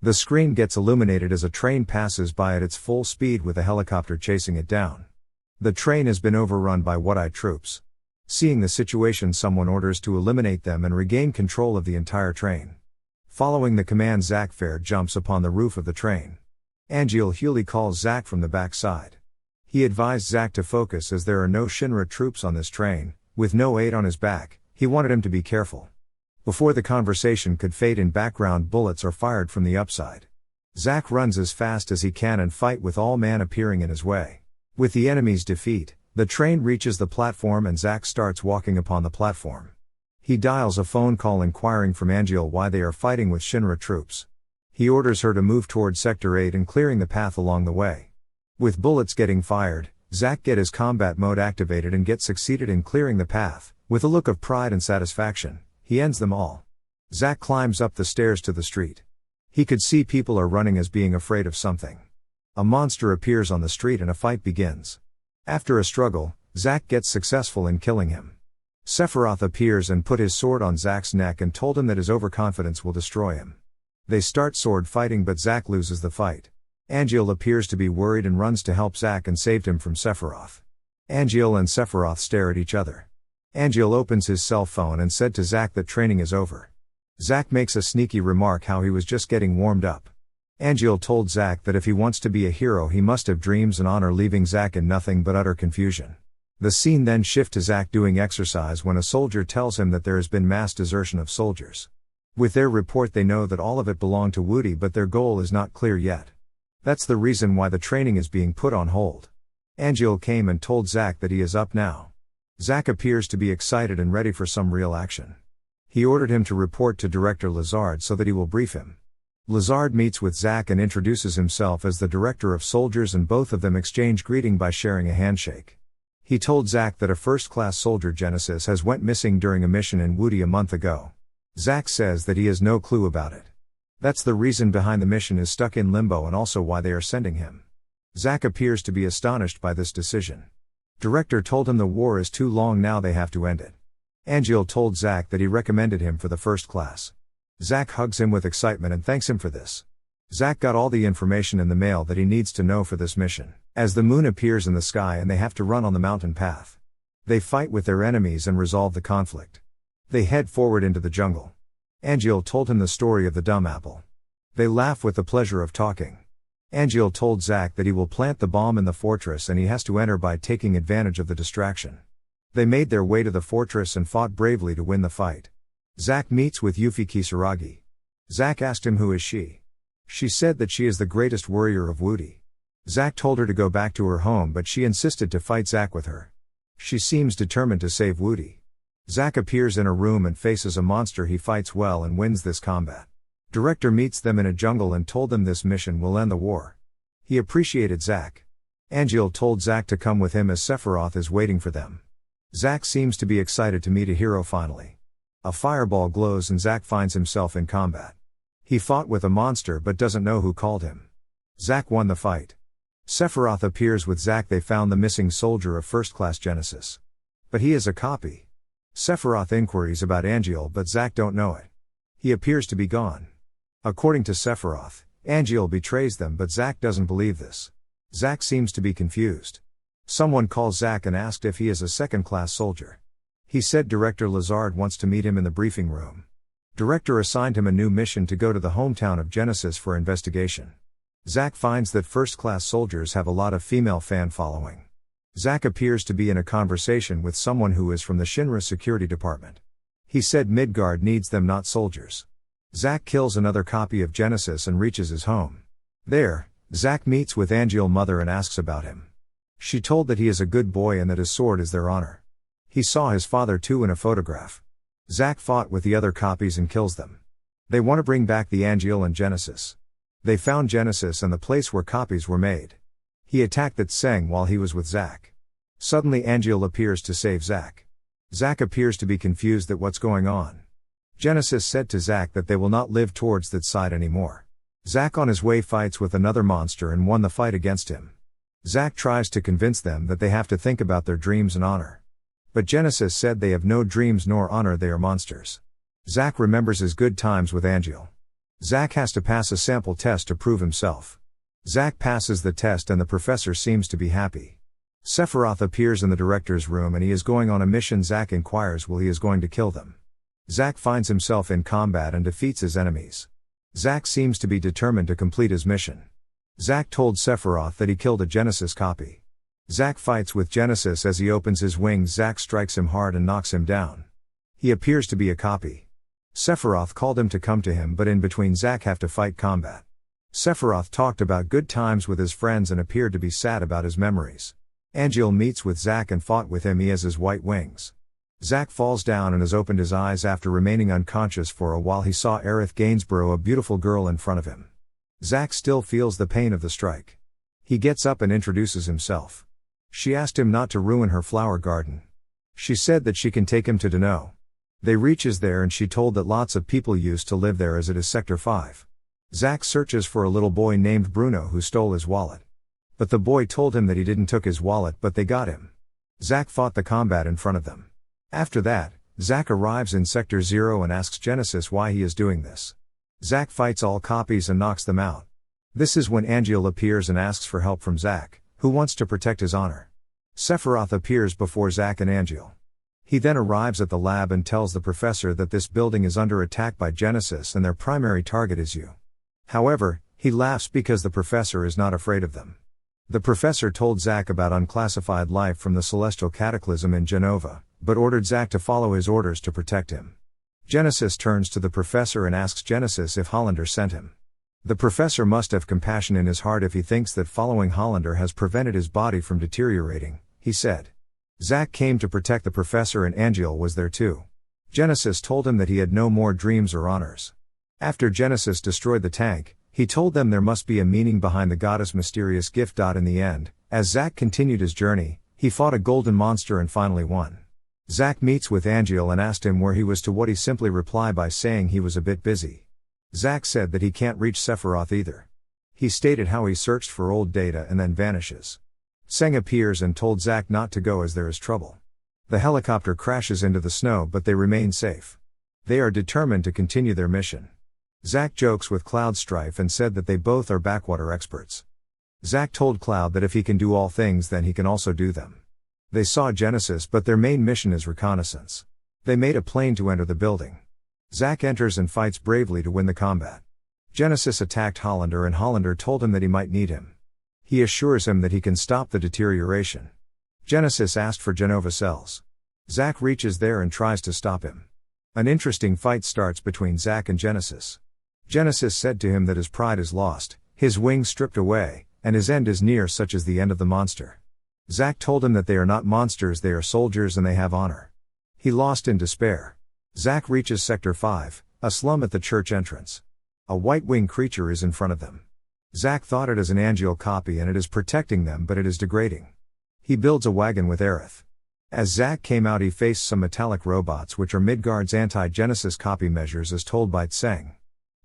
The screen gets illuminated as a train passes by at its full speed with a helicopter chasing it down. The train has been overrun by Wutai troops. Seeing the situation, someone orders to eliminate them and regain control of the entire train. Following the command, Zack Fair jumps upon the roof of the train. Angeal Healy calls Zack from the back side. He advised Zack to focus as there are no Shinra troops on this train. With no aid on his back, he wanted him to be careful. Before the conversation could fade in background, bullets are fired from the upside. Zack runs as fast as he can and fight with all man appearing in his way. With the enemy's defeat, the train reaches the platform and Zack starts walking upon the platform. He dials a phone call inquiring from Angeal why they are fighting with Shinra troops. He orders her to move towards Sector 8 and clearing the path along the way. With bullets getting fired, Zack gets his combat mode activated and gets succeeded in clearing the path. With a look of pride and satisfaction, he ends them all. Zack climbs up the stairs to the street. He could see people are running as being afraid of something. A monster appears on the street and a fight begins. After a struggle, Zack gets successful in killing him. Sephiroth appears and put his sword on Zack's neck and told him that his overconfidence will destroy him. They start sword fighting, but Zack loses the fight. Angeal appears to be worried and runs to help Zack and saved him from Sephiroth. Angeal and Sephiroth stare at each other. Angeal opens his cell phone and said to Zack that training is over. Zack makes a sneaky remark how he was just getting warmed up. Angeal told Zack that if he wants to be a hero he must have dreams and honor, leaving Zack in nothing but utter confusion. The scene then shifts to Zack doing exercise when a soldier tells him that there has been mass desertion of soldiers. With their report they know that all of it belonged to Wutai, but their goal is not clear yet. That's the reason why the training is being put on hold. Angeal came and told Zack that he is up now. Zack appears to be excited and ready for some real action. He ordered him to report to Director Lazard so that he will brief him. Lazard meets with Zack and introduces himself as the Director of Soldiers, and both of them exchange greeting by sharing a handshake. He told Zack that a first-class soldier, Genesis, has went missing during a mission in Wutai a month ago. Zack says that he has no clue about it. That's the reason behind the mission is stuck in limbo and also why they are sending him. Zack appears to be astonished by this decision. Director told him the war is too long now, they have to end it. Angeal told Zack that he recommended him for the first class. Zack hugs him with excitement and thanks him for this. Zack got all the information in the mail that he needs to know for this mission, as the moon appears in the sky and they have to run on the mountain path. They fight with their enemies and resolve the conflict. They head forward into the jungle. Angeal told him the story of the dumb apple. They laugh with the pleasure of talking. Angeal told Zack that he will plant the bomb in the fortress and he has to enter by taking advantage of the distraction. They made their way to the fortress and fought bravely to win the fight. Zack meets with Yuffie Kisaragi. Zack asked him who is she. She said that she is the greatest warrior of Wutai. Zack told her to go back to her home, but she insisted to fight Zack with her. She seems determined to save Wutai. Zack appears in a room and faces a monster. He fights well and wins this combat. Director meets them in a jungle and told them this mission will end the war. He appreciated Zack. Angeal told Zack to come with him as Sephiroth is waiting for them. Zack seems to be excited to meet a hero finally. A fireball glows and Zack finds himself in combat. He fought with a monster but doesn't know who called him. Zack won the fight. Sephiroth appears with Zack. They found the missing soldier of First Class Genesis. But he is a copy. Sephiroth inquiries about Angeal, but Zack don't know it. He appears to be gone. According to Sephiroth, Angeal betrays them, but Zack doesn't believe this. Zack seems to be confused. Someone calls Zack and asked if he is a second-class soldier. He said Director Lazard wants to meet him in the briefing room. Director assigned him a new mission to go to the hometown of Genesis for investigation. Zack finds that first-class soldiers have a lot of female fan following. Zack appears to be in a conversation with someone who is from the Shinra security department. He said Midgard needs them, not soldiers. Zack kills another copy of Genesis and reaches his home. There, Zack meets with Angeal's mother and asks about him. She told that he is a good boy and that his sword is their honor. He saw his father too in a photograph. Zack fought with the other copies and kills them. They want to bring back the Angeal and Genesis. They found Genesis and the place where copies were made. He attacked that Tseng while he was with Zack. Suddenly Angeal appears to save Zack. Zack appears to be confused at what's going on. Genesis said to Zack that they will not live towards that side anymore. Zack on his way fights with another monster and won the fight against him. Zack tries to convince them that they have to think about their dreams and honor. But Genesis said they have no dreams nor honor, they are monsters. Zack remembers his good times with Angeal. Zack has to pass a sample test to prove himself. Zack passes the test and the professor seems to be happy. Sephiroth appears in the director's room and he is going on a mission. Zack inquires will he is going to kill them. Zack finds himself in combat and defeats his enemies. Zack seems to be determined to complete his mission. Zack told Sephiroth that he killed a Genesis copy. Zack fights with Genesis as he opens his wings. Zack strikes him hard and knocks him down. He appears to be a copy. Sephiroth called him to come to him, but in between Zack have to fight combat. Sephiroth talked about good times with his friends and appeared to be sad about his memories. Angeal meets with Zack and fought with him. He has his white wings. Zack falls down and has opened his eyes after remaining unconscious for a while. He saw Aerith Gainsborough, a beautiful girl, in front of him. Zack still feels the pain of the strike. He gets up and introduces himself. She asked him not to ruin her flower garden. She said that she can take him to Deno. They reaches there and she told that lots of people used to live there as it is Sector 5. Zack searches for a little boy named Bruno who stole his wallet. But the boy told him that he didn't took his wallet, but they got him. Zack fought the combat in front of them. After that, Zack arrives in Sector 0 and asks Genesis why he is doing this. Zack fights all copies and knocks them out. This is when Angeal appears and asks for help from Zack, who wants to protect his honor. Sephiroth appears before Zack and Angeal. He then arrives at the lab and tells the professor that this building is under attack by Genesis and their primary target is you. However, he laughs because the professor is not afraid of them. The professor told Zack about unclassified life from the celestial cataclysm in Jenova, but ordered Zack to follow his orders to protect him. Genesis turns to the professor and asks Genesis if Hollander sent him. The professor must have compassion in his heart if he thinks that following Hollander has prevented his body from deteriorating, he said. Zack came to protect the professor and Angeal was there too. Genesis told him that he had no more dreams or honors. After Genesis destroyed the tank, he told them there must be a meaning behind the goddess' mysterious gift. In the end, as Zack continued his journey, he fought a golden monster and finally won. Zack meets with Angeal and asked him where he was, to what he simply replied by saying he was a bit busy. Zack said that he can't reach Sephiroth either. He stated how he searched for old data and then vanishes. Tseng appears and told Zack not to go as there is trouble. The helicopter crashes into the snow but they remain safe. They are determined to continue their mission. Zack jokes with Cloud Strife and said that they both are backwater experts. Zack told Cloud that if he can do all things then he can also do them. They saw Genesis but their main mission is reconnaissance. They made a plane to enter the building. Zack enters and fights bravely to win the combat. Genesis attacked Hollander and Hollander told him that he might need him. He assures him that he can stop the deterioration. Genesis asked for Jenova cells. Zack reaches there and tries to stop him. An interesting fight starts between Zack and Genesis. Genesis said to him that his pride is lost, his wings stripped away, and his end is near, such as the end of the monster. Zack told him that they are not monsters, they are soldiers and they have honor. He lost in despair. Zack reaches Sector 5, a slum at the church entrance. A white-winged creature is in front of them. Zack thought it as an Angeal copy and it is protecting them, but it is degrading. He builds a wagon with Aerith. As Zack came out he faced some metallic robots which are Midgard's anti-Genesis copy measures as told by Tseng.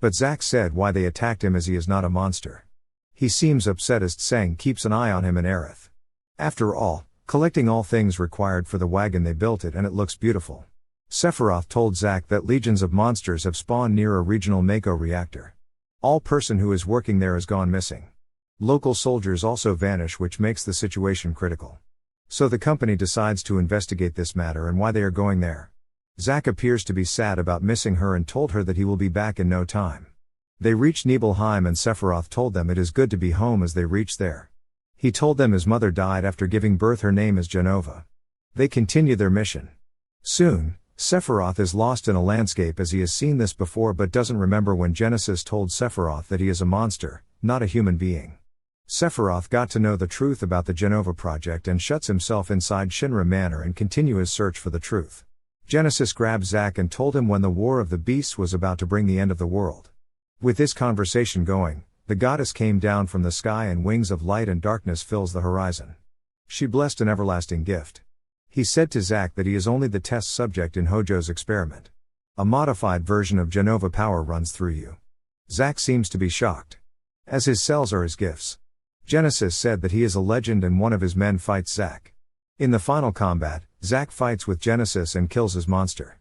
But Zack said why they attacked him as he is not a monster. He seems upset as Tseng keeps an eye on him and Aerith. After all, collecting all things required for the wagon, they built it and it looks beautiful. Sephiroth told Zack that legions of monsters have spawned near a regional Mako reactor. All person who is working there has gone missing. Local soldiers also vanish, which makes the situation critical. So the company decides to investigate this matter and why they are going there. Zack appears to be sad about missing her and told her that he will be back in no time. They reach Nibelheim and Sephiroth told them it is good to be home as they reach there. He told them his mother died after giving birth, her name is Jenova. They continue their mission. Soon, Sephiroth is lost in a landscape as he has seen this before but doesn't remember when Genesis told Sephiroth that he is a monster, not a human being. Sephiroth got to know the truth about the Jenova project and shuts himself inside Shinra Manor and continue his search for the truth. Genesis grabbed Zack and told him when the War of the Beasts was about to bring the end of the world. With this conversation going, the goddess came down from the sky and wings of light and darkness fills the horizon. She blessed an everlasting gift. He said to Zack that he is only the test subject in Hojo's experiment. A modified version of Jenova power runs through you. Zack seems to be shocked. As his cells are his gifts. Genesis said that he is a legend and one of his men fights Zack. In the final combat, Zack fights with Genesis and kills his monster.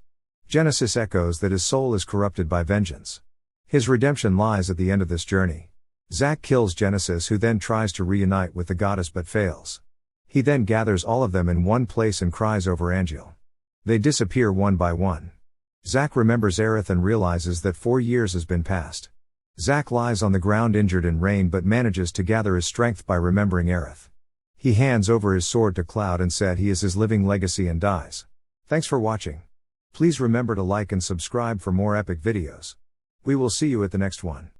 Genesis echoes that his soul is corrupted by vengeance. His redemption lies at the end of this journey. Zack kills Genesis, who then tries to reunite with the goddess but fails. He then gathers all of them in one place and cries over Angeal. They disappear one by one. Zack remembers Aerith and realizes that 4 years has been passed. Zack lies on the ground injured in rain but manages to gather his strength by remembering Aerith. He hands over his sword to Cloud and said he is his living legacy and dies. Thanks for watching. Please remember to like and subscribe for more epic videos. We will see you at the next one.